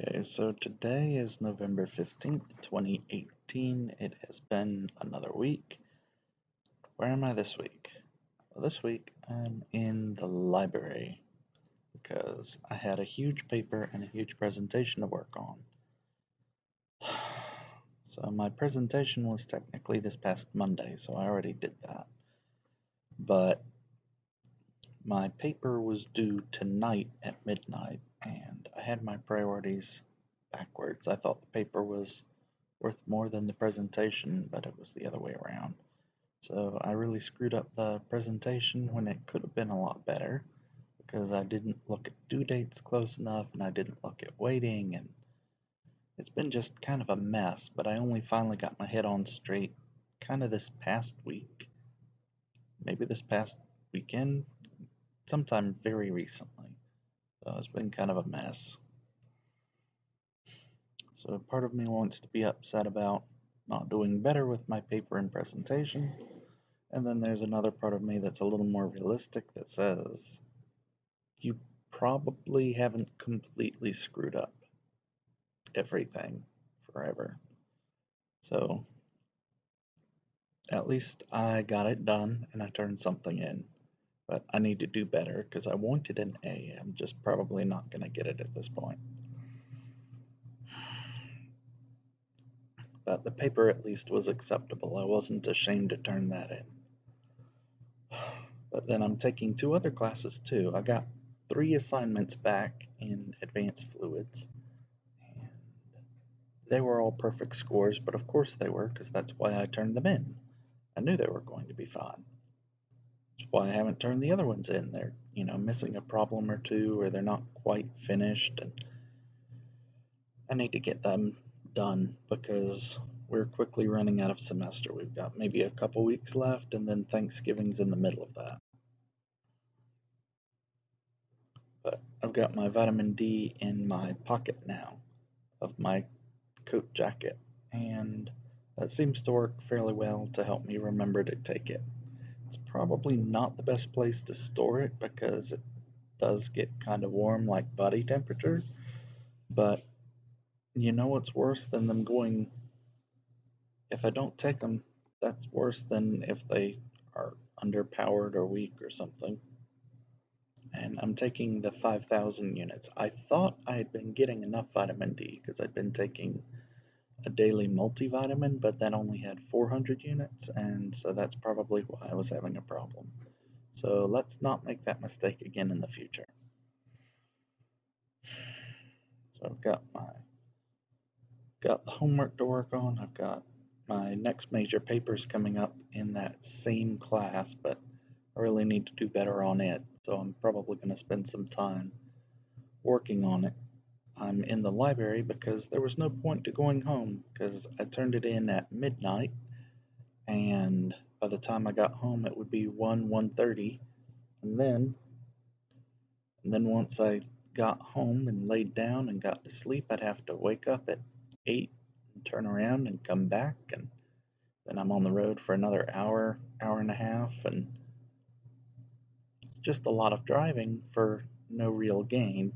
Okay, so today is November 15th, 2018. It has been another week. Where am I this week? Well, this week I'm in the library because I had a huge paper and a huge presentation to work on. So my presentation was technically this past Monday, so I already did that. But my paper was due tonight at midnight, and I had my priorities backwards. I thought the paper was worth more than the presentation, but it was the other way around. So I really screwed up the presentation when it could have been a lot better because I didn't look at due dates close enough and I didn't look at weighting, and it's been just kind of a mess, but I only finally got my head on straight kind of this past week, maybe this past weekend, sometime very recently. So it's been kind of a mess. So part of me wants to be upset about not doing better with my paper and presentation. And then there's another part of me that's a little more realistic that says, you probably haven't completely screwed up everything forever. So at least I got it done and I turned something in. But I need to do better because I wanted an A. I'm just probably not going to get it at this point. But the paper at least was acceptable. I wasn't ashamed to turn that in. But then I'm taking two other classes too. I got 3 assignments back in advanced fluids, and they were all perfect scores, but of course they were because that's why I turned them in. I knew they were going to be fine. That's why I haven't turned the other ones in. They're, missing a problem or two, or they're not quite finished, and I need to get them done because we're quickly running out of semester. We've got maybe a couple weeks left, and then Thanksgiving's in the middle of that. But I've got my vitamin D in my pocket now of my coat jacket, and that seems to work fairly well to help me remember to take it. It's probably not the best place to store it because it does get kind of warm, like body temperature, but you know what's worse than them going, if I don't take them, that's worse than if they are underpowered or weak or something. And I'm taking the 5,000 units. I thought I had been getting enough vitamin D because I'd been taking a daily multivitamin, but that only had 400 units, and so that's probably why I was having a problem. So let's not make that mistake again in the future. So I've got the homework to work on. I've got my next major papers coming up in that same class, but I really need to do better on it. So I'm probably going to spend some time working on it. I'm in the library because there was no point to going home because I turned it in at midnight, and by the time I got home it would be 1:30, and then once I got home and laid down and got to sleep, I'd have to wake up at 8 and turn around and come back, and then I'm on the road for another hour, hour and a half, and it's just a lot of driving for no real gain.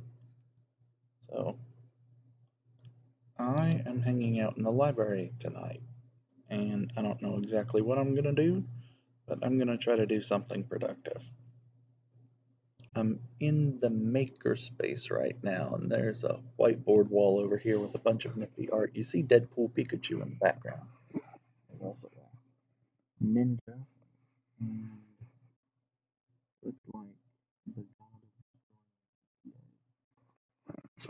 So I am hanging out in the library tonight, and I don't know exactly what I'm going to do, but I'm going to try to do something productive. I'm in the maker space right now, and there's a whiteboard wall over here with a bunch of nifty art. You see Deadpool Pikachu in the background. There's also a ninja, and looks like the god of it's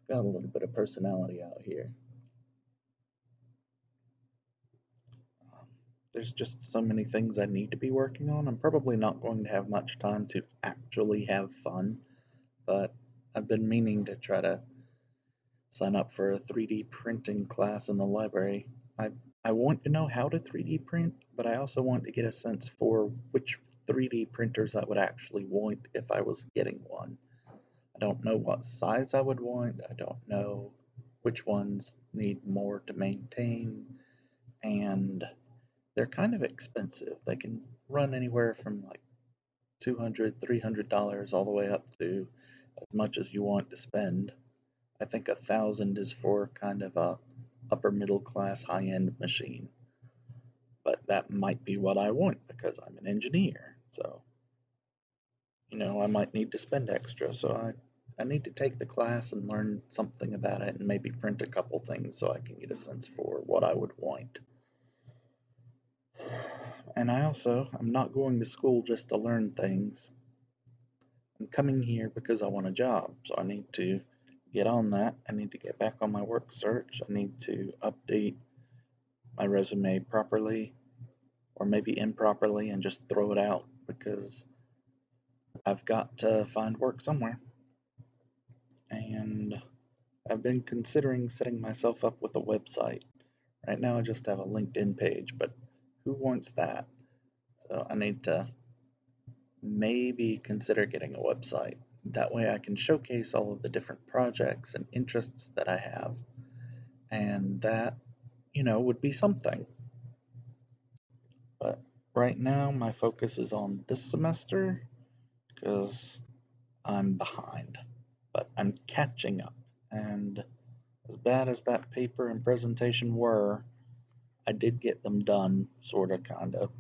got a little bit of personality out here. Um, there's just so many things I need to be working on. I'm probably not going to have much time to actually have fun, but I've been meaning to try to sign up for a 3D printing class in the library. I want to know how to 3D print, but I also want to get a sense for which 3D printers I would actually want if I was getting one. I don't know what size I would want. I don't know which ones need more to maintain, and they're kind of expensive. They can run anywhere from like $200, $300 all the way up to as much as you want to spend. I think 1,000 is for kind of a upper middle class high end machine, but that might be what I want because I'm an engineer. So, I might need to spend extra. So I need to take the class and learn something about it and maybe print a couple things so I can get a sense for what I would want. And I'm not going to school just to learn things. I'm coming here because I want a job. So I need to get on that. I need to get back on my work search. I need to update my resume properly or maybe improperly and just throw it out because I've got to find work somewhere. And I've been considering setting myself up with a website. Right now, I just have a LinkedIn page, but who wants that? So I need to maybe consider getting a website. That way, I can showcase all of the different projects and interests that I have, and that, would be something. But right now, my focus is on this semester because I'm behind, but I'm catching up. And as bad as that paper and presentation were, I did get them done, sort of, kind of.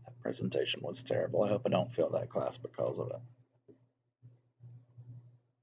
That presentation was terrible. I hope I don't fail that class because of it.